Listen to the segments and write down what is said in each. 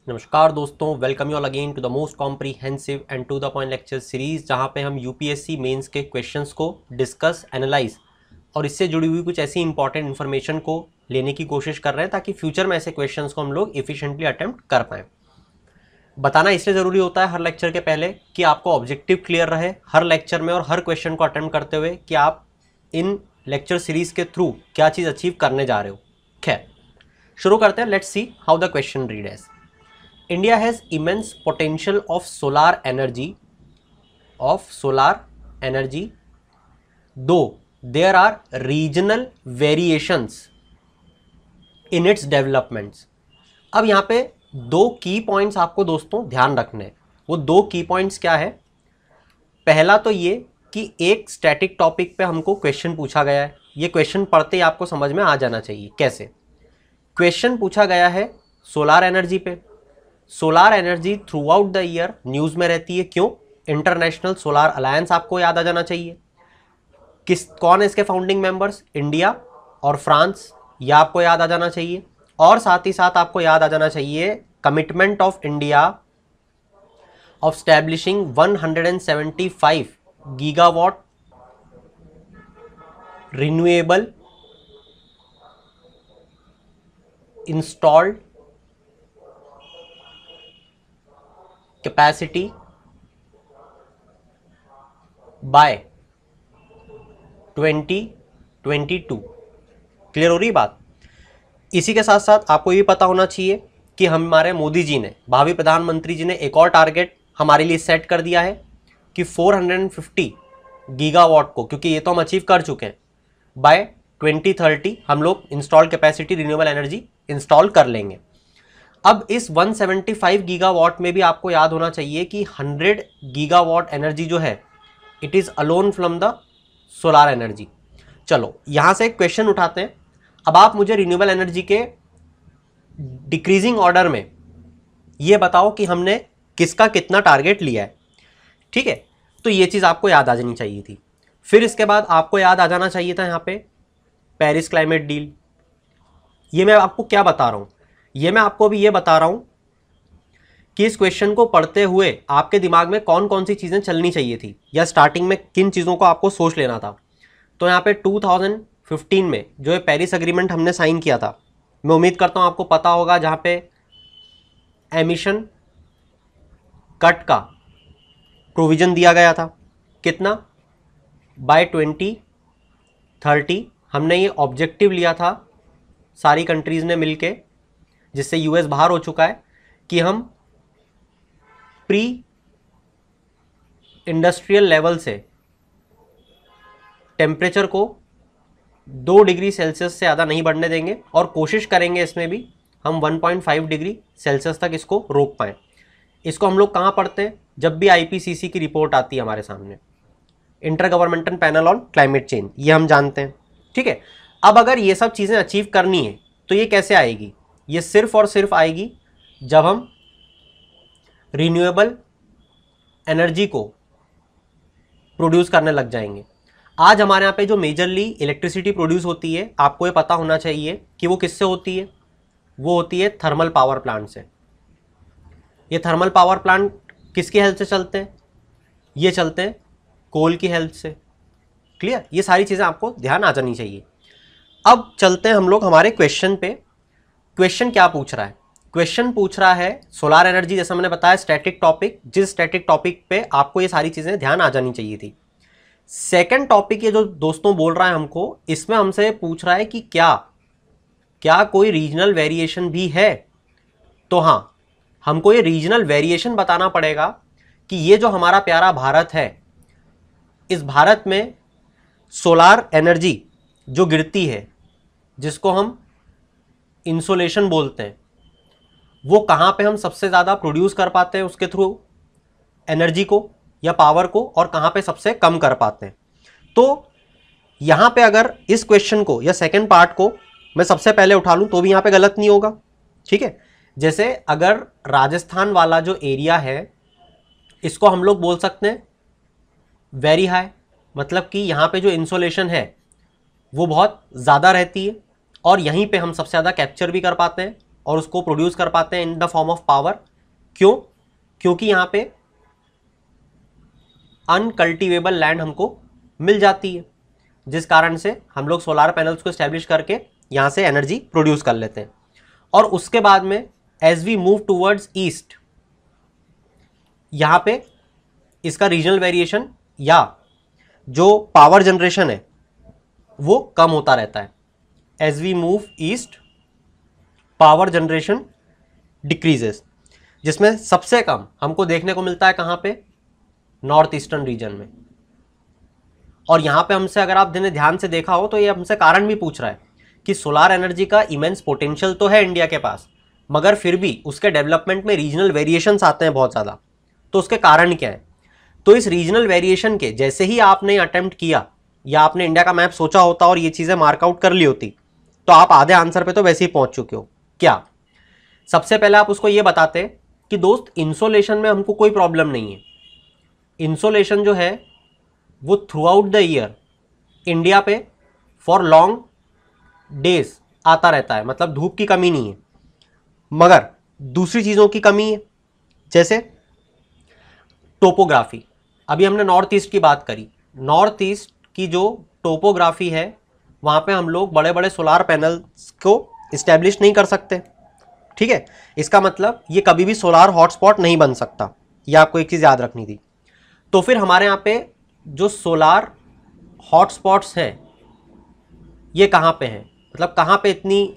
नमस्कार दोस्तों, welcome you all again to the most comprehensive and to the point lecture series, जहां पे हम यूपीएससी मेंस के क्वेश्चंस को डिस्कस, एनालाइज और इससे जुड़ी हुई कुछ ऐसी इंपॉर्टेंट इन्फॉर्मेशन को लेने की कोशिश कर रहे हैं ताकि फ्यूचर में ऐसे क्वेश्चंस को हम लोग एफिशिएंटली अटेम्प्ट कर पाएँ। बताना इसलिए ज़रूरी होता है हर लेक्चर के पहले कि आपको ऑब्जेक्टिव क्लियर रहे हर लेक्चर में और हर क्वेश्चन को अटेम्प्ट करते हुए कि आप इन लेक्चर सीरीज़ के थ्रू क्या चीज़ अचीव करने जा रहे हो। खैर, शुरू करते हैं। Let's see how the question read as India has immense potential of solar energy, though there are regional variations in its developments। अब यहाँ पे दो की पॉइंट्स आपको दोस्तों ध्यान रखने हैं। वो दो की पॉइंट्स क्या है? पहला तो ये कि एक स्टैटिक टॉपिक पे हमको क्वेश्चन पूछा गया है। ये क्वेश्चन पढ़ते ही आपको समझ में आ जाना चाहिए। कैसे? क्वेश्चन पूछा गया है सोलार एनर्जी पे। Solar energy through out the year news में रहती है। क्यों? इंटरनेशनल सोलार अलायंस आपको याद आ जाना चाहिए। कौन है इसके फाउंडिंग मेंबर्स? इंडिया और फ्रांस, यह आपको याद आ जाना चाहिए। और साथ ही साथ आपको याद आ जाना चाहिए commitment of India of establishing 175 gigawatt renewable installed capacity by 2022। Clear हो रही बात? इसी के साथ साथ आपको ये पता होना चाहिए कि हमारे मोदी जी ने, भावी प्रधानमंत्री जी ने एक और टारगेट हमारे लिए सेट कर दिया है कि 450 गीगावाट को, क्योंकि ये तो हम अचीव कर चुके हैं, बाय 2030 हम लोग install capacity renewable energy install कर लेंगे। अब इस 175 गीगावाट में भी आपको याद होना चाहिए कि 100 गीगावाट एनर्जी जो है it is alone from the solar energy. चलो यहाँ से एक क्वेश्चन उठाते हैं। अब आप मुझे रिन्यूएबल एनर्जी के डिक्रीजिंग ऑर्डर में ये बताओ कि हमने किसका कितना टारगेट लिया है। ठीक है, तो ये चीज़ आपको याद आ जानी चाहिए थी। फिर इसके बाद आपको याद आ जाना चाहिए था यहाँ पे पेरिस क्लाइमेट डील। ये मैं आपको क्या बता रहा हूँ? ये मैं आपको भी ये बता रहा हूं कि इस क्वेश्चन को पढ़ते हुए आपके दिमाग में कौन कौन सी चीज़ें चलनी चाहिए थी या स्टार्टिंग में किन चीज़ों को आपको सोच लेना था। तो यहाँ पे 2015 में जो है पेरिस एग्रीमेंट हमने साइन किया था, मैं उम्मीद करता हूँ आपको पता होगा, जहाँ पे एमिशन कट का प्रोविज़न दिया गया था। कितना? बाय 2030 हमने ये ऑब्जेक्टिव लिया था सारी कंट्रीज़ ने मिलके, जिससे यूएस बाहर हो चुका है, कि हम प्री इंडस्ट्रियल लेवल से टेम्परेचर को 2 डिग्री सेल्सियस से ज़्यादा नहीं बढ़ने देंगे और कोशिश करेंगे इसमें भी हम 1.5 डिग्री सेल्सियस तक इसको रोक पाएँ। इसको हम लोग कहाँ पढ़ते हैं? जब भी आईपीसीसी की रिपोर्ट आती है हमारे सामने, inter governmental panel on climate change, ये हम जानते हैं। ठीक है, अब अगर ये सब चीज़ें अचीव करनी है तो ये कैसे आएगी? ये सिर्फ और सिर्फ आएगी जब हम रिन्यूएबल एनर्जी को प्रोड्यूस करने लग जाएंगे। आज हमारे यहाँ पे जो मेजरली इलेक्ट्रिसिटी प्रोड्यूस होती है, आपको ये पता होना चाहिए कि वो किससे होती है। वो होती है थर्मल पावर प्लांट से। ये थर्मल पावर प्लांट किसकी हेल्प से चलते हैं? ये चलते हैं कोल की हेल्प से। क्लियर? ये सारी चीज़ें आपको ध्यान आ जानी चाहिए। अब चलते हैं हम लोग हमारे क्वेश्चन पे। क्वेश्चन क्या पूछ रहा है? क्वेश्चन पूछ रहा है सोलार एनर्जी, जैसा मैंने बताया स्टैटिक टॉपिक, जिस स्टैटिक टॉपिक पे आपको ये सारी चीज़ें ध्यान आ जानी चाहिए थी। सेकंड टॉपिक ये जो दोस्तों बोल रहा है हमको, इसमें हमसे पूछ रहा है कि क्या कोई रीजनल वेरिएशन भी है। तो हाँ, हमको ये रीजनल वेरिएशन बताना पड़ेगा कि ये जो हमारा प्यारा भारत है, इस भारत में सोलार एनर्जी जो गिरती है, जिसको हम इंसोलेशन बोलते हैं, वो कहाँ पे हम सबसे ज़्यादा प्रोड्यूस कर पाते हैं उसके थ्रू एनर्जी को या पावर को, और कहाँ पे सबसे कम कर पाते हैं। तो यहाँ पे अगर इस क्वेश्चन को या सेकंड पार्ट को मैं सबसे पहले उठा लूँ तो भी यहाँ पे गलत नहीं होगा। ठीक है, जैसे अगर राजस्थान वाला जो एरिया है, इसको हम लोग बोल सकते हैं वेरी हाई, मतलब कि यहाँ पे जो इंसोलेशन है वो बहुत ज़्यादा रहती है और यहीं पे हम सबसे ज़्यादा कैप्चर भी कर पाते हैं और उसको प्रोड्यूस कर पाते हैं in the form of power. क्यों? क्योंकि यहाँ पे अनकल्टिवेबल लैंड हमको मिल जाती है, जिस कारण से हम लोग सोलार पैनल्स को स्टैब्लिश करके यहाँ से एनर्जी प्रोड्यूस कर लेते हैं। और उसके बाद में as we move towards east, यहाँ पे इसका रीजनल वेरिएशन या जो पावर जनरेशन है वो कम होता रहता है। As we move east power generation decreases, जिसमें सबसे कम हमको देखने को मिलता है कहाँ पे? नॉर्थ ईस्टर्न रीजन में। और यहाँ पे हमसे अगर आपने ध्यान से देखा हो तो ये हमसे कारण भी पूछ रहा है कि सोलार एनर्जी का इमेंस पोटेंशियल तो है इंडिया के पास, मगर फिर भी उसके डेवलपमेंट में रीजनल वेरिएशंस आते हैं बहुत ज़्यादा। तो उसके कारण क्या है? तो इस रीजनल वेरिएशन के जैसे ही आपने अटेम्प्ट किया या आपने इंडिया का मैप सोचा होता और ये चीज़ें मार्कआउट कर ली होती, तो आप आधे आंसर पे तो वैसे ही पहुंच चुके हो। क्या? सबसे पहले आप उसको ये बताते कि दोस्त इंसोलेशन में हमको कोई प्रॉब्लम नहीं है। इंसोलेशन जो है वो through out the year India पे फॉर लॉन्ग डेज आता रहता है, मतलब धूप की कमी नहीं है। मगर दूसरी चीज़ों की कमी है, जैसे टोपोग्राफी। अभी हमने नॉर्थ ईस्ट की बात करी, नॉर्थ ईस्ट की जो टोपोग्राफी है वहाँ पे हम लोग बड़े बड़े सोलार पैनल्स को इस्टेब्लिश नहीं कर सकते। ठीक है, इसका मतलब ये कभी भी सोलार हॉटस्पॉट नहीं बन सकता, ये आपको एक चीज़ याद रखनी थी। तो फिर हमारे यहाँ पे जो सोलार हॉटस्पॉट्स हैं ये कहाँ पे हैं, मतलब कहाँ पे इतनी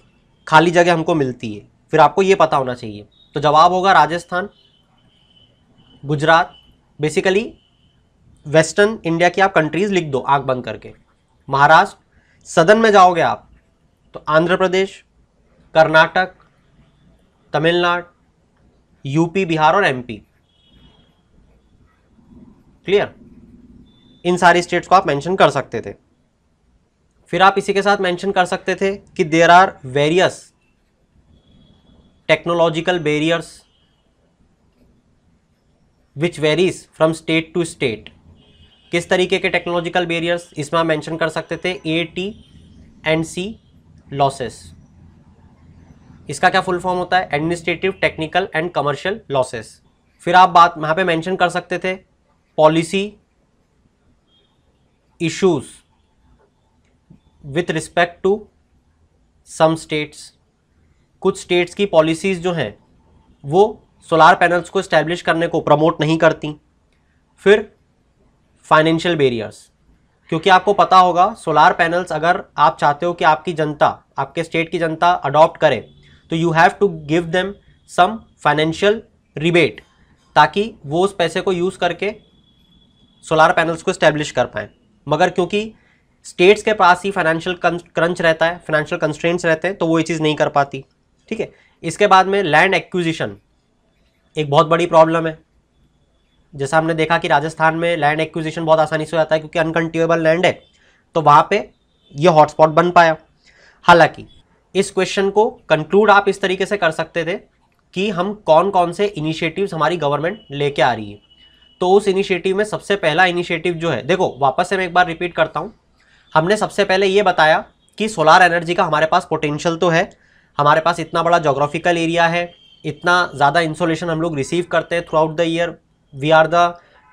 खाली जगह हमको मिलती है, फिर आपको ये पता होना चाहिए। तो जवाब होगा Rajasthan, Gujarat, basically western India की आप कंट्रीज लिख दो आंख बंद करके। महाराष्ट्र, सदन में जाओगे आप तो आंध्र प्रदेश, कर्नाटक, तमिलनाडु, यूपी, बिहार और एमपी। क्लियर? इन सारी स्टेट्स को आप मेंशन कर सकते थे। फिर आप इसी के साथ मेंशन कर सकते थे कि there are various technological barriers which varies from state to state. किस तरीके के टेक्नोलॉजिकल बैरियर्स? इसमें आप मेंशन कर सकते थे AT&C लॉसेस। इसका क्या फुल फॉर्म होता है? Administrative, technical and commercial losses. फिर आप बात यहाँ पे मेंशन कर सकते थे policy issues with respect to some states. कुछ स्टेट्स की पॉलिसीज जो हैं वो सोलार पैनल्स को इस्टेब्लिश करने को प्रमोट नहीं करती। फिर फाइनेंशियल बैरियर्स, क्योंकि आपको पता होगा सोलार पैनल्स अगर आप चाहते हो कि आपकी जनता, आपके स्टेट की जनता अडॉप्ट करे, तो you have to give them some financial rebate, ताकि वो उस पैसे को यूज़ करके सोलार पैनल्स को इस्टेब्लिश कर पाएँ। मगर क्योंकि स्टेट्स के पास ही फाइनेंशियल क्रंच रहता है, फाइनेंशियल कंस्ट्रेंट्स रहते हैं, तो वो ये चीज़ नहीं कर पाती। ठीक है, इसके बाद में लैंड एक्विजिशन एक बहुत बड़ी प्रॉब्लम है। जैसा हमने देखा कि राजस्थान में लैंड एक्विजिशन बहुत आसानी से हो जाता है क्योंकि अनकल्टिवेबल लैंड है, तो वहाँ पे ये हॉटस्पॉट बन पाया। हालांकि इस क्वेश्चन को कंक्लूड आप इस तरीके से कर सकते थे कि हम कौन कौन से इनिशिएटिव्स हमारी गवर्नमेंट लेके आ रही है। तो उस इनिशिएटिव में सबसे पहला इनिशिएटिव जो है, देखो वापस से मैं एक बार रिपीट करता हूँ, हमने सबसे पहले ये बताया कि सोलार एनर्जी का हमारे पास पोटेंशियल तो है, हमारे पास इतना बड़ा जोग्राफिकल एरिया है, इतना ज़्यादा इंसोलेशन हम लोग रिसीव करते हैं throughout the year, we are the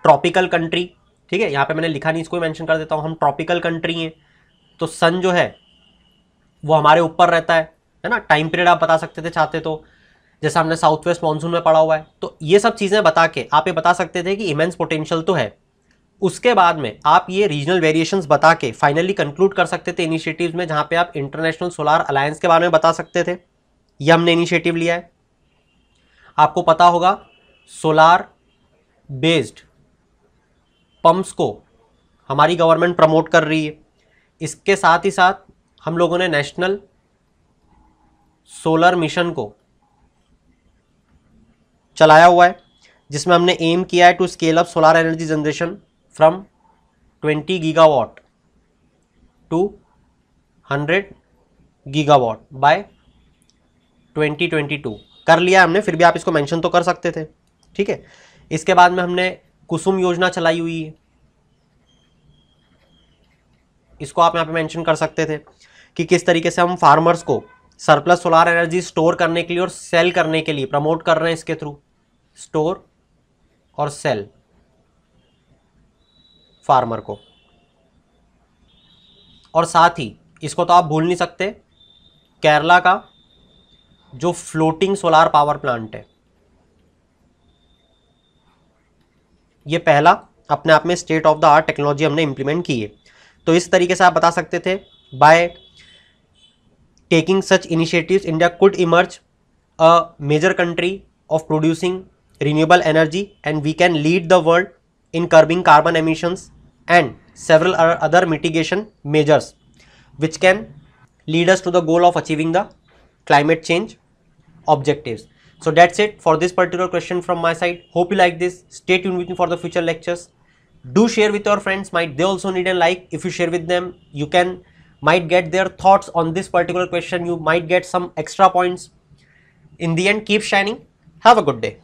tropical country. ठीक है, यहाँ पे मैंने लिखा नहीं, इसको मेंशन कर देता हूँ, हम ट्रॉपिकल कंट्री हैं, तो सन जो है वो हमारे ऊपर रहता है ना। टाइम पीरियड आप बता सकते थे चाहते तो, जैसा हमने साउथ वेस्ट मानसून में पढ़ा हुआ है। तो ये सब चीज़ें बता के आप ये बता सकते थे कि इमेंस पोटेंशियल तो है। उसके बाद में आप ये रीजनल वेरिएशंस बता के फाइनली कंक्लूड कर सकते थे इनिशिएटिव्स में, जहाँ पे आप इंटरनेशनल सोलार अलायंस के बारे में बता सकते थे। ये हमने इनिशिएटिव लिया है। आपको पता होगा सोलार बेस्ड पंप्स को हमारी गवर्नमेंट प्रमोट कर रही है। इसके साथ ही साथ हम लोगों ने नेशनल सोलर मिशन को चलाया हुआ है, जिसमें हमने एम किया है to scale up solar energy generation from 20 gigawatt to 100 gigawatt by 2022। कर लिया हमने, फिर भी आप इसको मेंशन तो कर सकते थे। ठीक है, इसके बाद में हमने कुसुम योजना चलाई हुई है, इसको आप यहाँ पे मेंशन कर सकते थे कि किस तरीके से हम फार्मर्स को सरप्लस सोलार एनर्जी स्टोर करने के लिए और सेल करने के लिए प्रमोट कर रहे हैं इसके थ्रू, स्टोर और सेल फार्मर को। और साथ ही इसको तो आप भूल नहीं सकते, केरला का जो फ्लोटिंग सोलार पावर प्लांट है, ये पहला अपने आप में state of the art technology हमने इंप्लीमेंट की है। तो इस तरीके से आप बता सकते थे, by taking such initiatives India could emerge a major country of producing renewable energy and we can lead the world in curbing carbon emissions and several other mitigation measures which can lead us to the goal of achieving the climate change objectives. So that's it for this particular question from my side. Hope you like this. Stay tuned with me for the future lectures. Do share with your friends, might they also need a like. If you share with them, you can might get their thoughts on this particular question. You might get some extra points. In the end, keep shining. Have a good day.